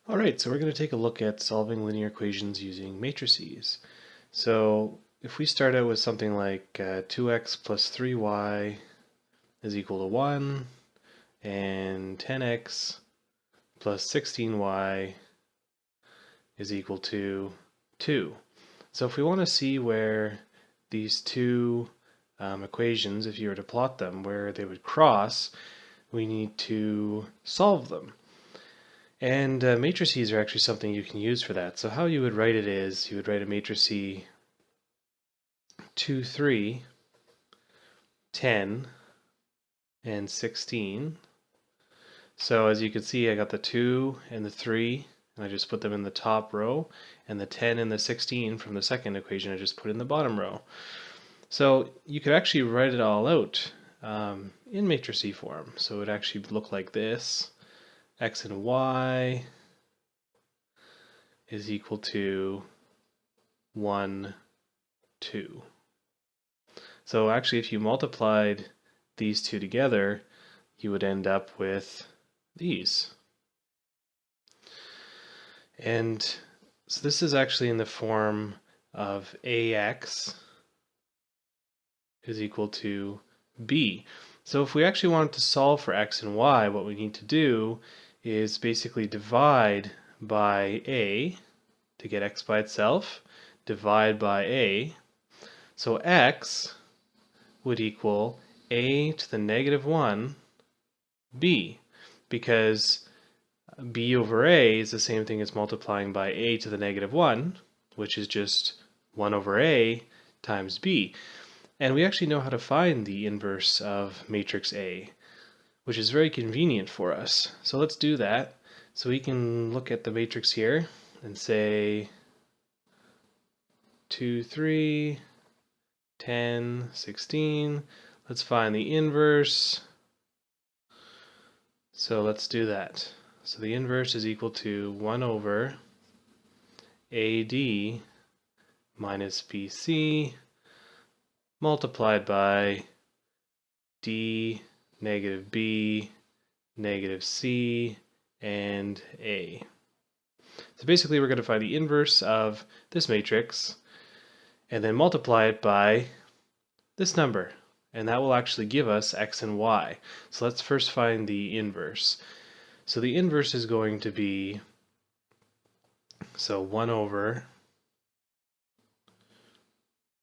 Alright, so we're going to take a look at solving linear equations using matrices. So if we start out with something like 2x plus 3y is equal to 1, and 10x plus 16y is equal to 2. So if we want to see where these two equations, if you were to plot them, where they would cross, we need to solve them. And matrices are actually something you can use for that. So how you would write it is, you would write a matrix 2, 3, 10, and 16. So as you can see, I got the 2 and the 3, and I just put them in the top row, and the 10 and the 16 from the second equation I just put in the bottom row. So you could actually write it all out in matrix form. So it would actually look like this. X and y is equal to 1, 2. So actually, if you multiplied these two together, you would end up with these. And so this is actually in the form of AX is equal to B. So if we actually wanted to solve for X and Y, what we need to do is basically divide by A to get X by itself, divide by A. So X would equal a to the negative 1 b, because b over a is the same thing as multiplying by a to the negative 1, which is just 1 over a times b. And we actually know how to find the inverse of matrix A, which is very convenient for us. So let's do that. So we can look at the matrix here and say 2, 3, 10, 16. Let's find the inverse. So let's do that. So the inverse is equal to 1 over AD minus BC multiplied by D, negative B, negative C, and A. So basically we're going to find the inverse of this matrix and then multiply it by this number, and that will actually give us X and Y. So let's first find the inverse. So the inverse is going to be, so 1 over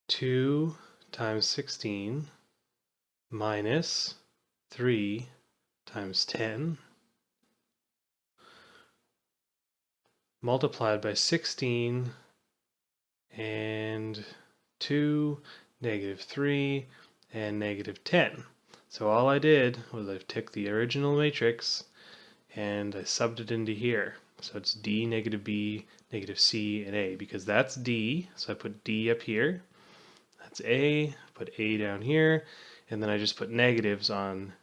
2 times 16 minus 3 times 10 multiplied by 16 and 2, negative 3, and negative 10. So all I did was I took the original matrix and I subbed it into here. So it's D, negative B, negative C, and A, because that's D. So I put D up here. That's A, put A down here, and then I just put negatives on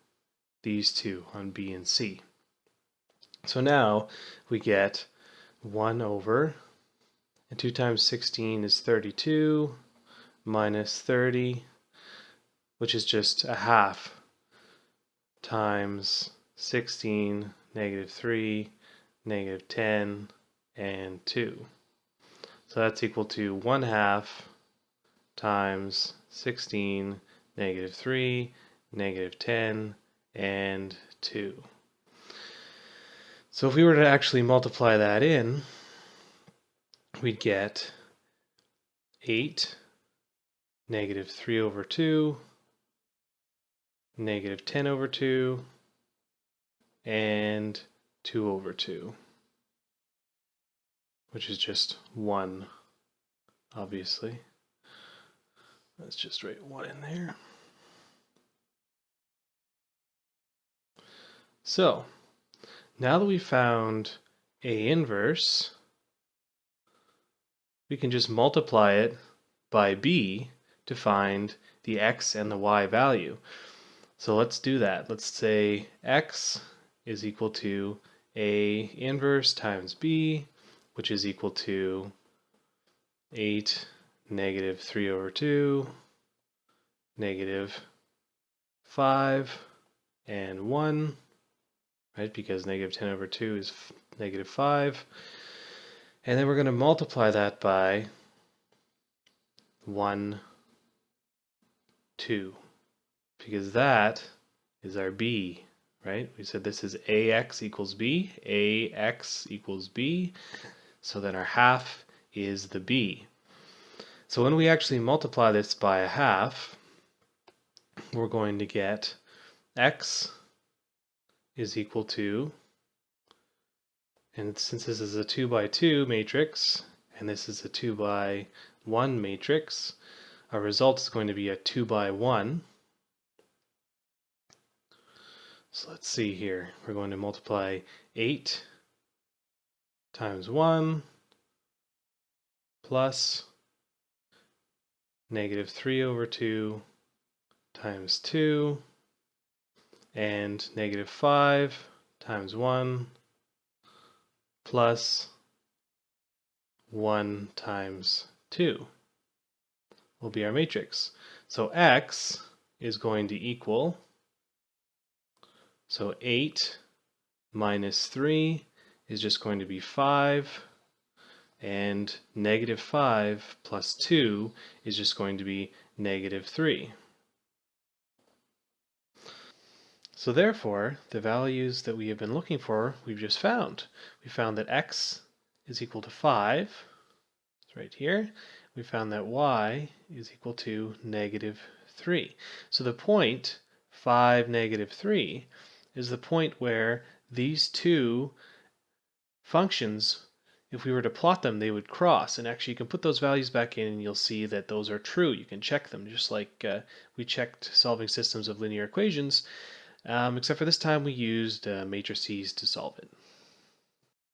these two, on B and C. So now we get 1 over, and 2 times 16 is 32, minus 30, which is just a half, times 16, negative 3, negative 10, and 2. So that's equal to 1 half times 16, negative 3, negative 10, and 2. So if we were to actually multiply that in, we'd get 8, negative 3 over 2, negative 10 over 2, and 2 over 2, which is just 1, obviously. Let's just write 1 in there. So, now that we found A inverse, we can just multiply it by B to find the X and the Y value. So let's do that. Let's say X is equal to A inverse times B, which is equal to 8, negative 3 over 2, negative 5, and 1, right? Because negative 10 over 2 is negative 5. And then we're going to multiply that by 1, 2, because that is our b, right? We said this is ax equals b, ax equals b, so then our half is the b. So when we actually multiply this by a half, we're going to get x is equal to, and since this is a 2 by 2 matrix, and this is a 2 by 1 matrix, our result is going to be a 2 by 1. So let's see here. We're going to multiply 8 times 1 plus negative 3 over 2 times 2 and negative 5 times 1 plus 1 times 2 will be our matrix. So x is going to equal, so 8 minus 3 is just going to be 5, and negative 5 plus 2 is just going to be negative 3. So therefore, the values that we have been looking for, we've just found. We found that x is equal to 5, it's right here. We found that y is equal to negative 3. So the point 5, negative 3 is the point where these two functions, if we were to plot them, they would cross. And actually you can put those values back in and you'll see that those are true. You can check them just like we checked solving systems of linear equations. Except for this time we used matrices to solve it.